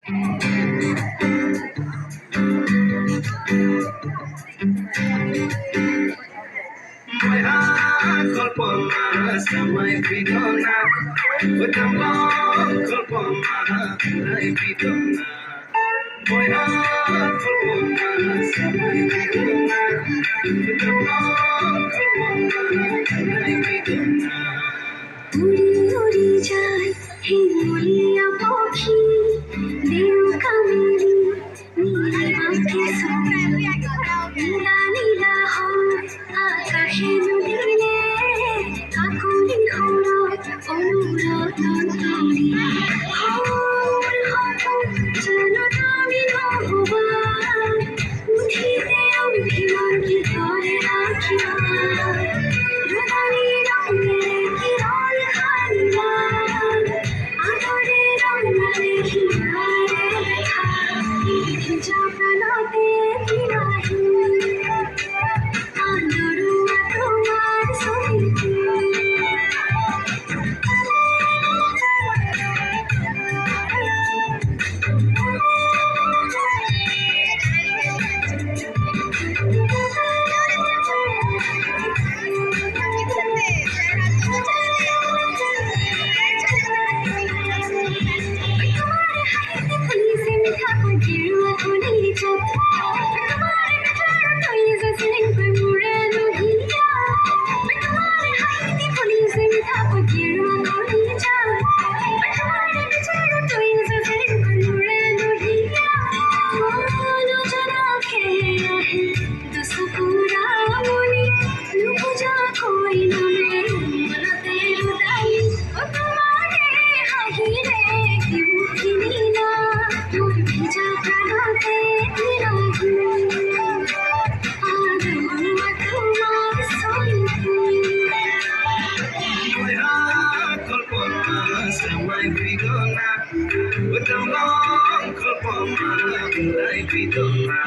Klepona samai pidona, utambang klepona lai pidona. Moya klepona samai pidona, utambang klepona lai pidona. উড়ি উড়ি যায় হিমলিয়া পাখি দেউ কামিনী নীলা মাখে নীলা নীলা হয় আকাশে নদীলে কাকুলি হলো অনুরাগ তরি হল হল যেন তুমি ভগবান উঠিতে অভিমান কি করে রাখিয়া রুদানি রঙের কিরণ হারিলাম আদরে রঙে হিমারে লেখা ভিজা প্রাণতে কিনাহি আন্দরুয়া তোমার সহিতে Samai pidona, utambang klepona lai pidona.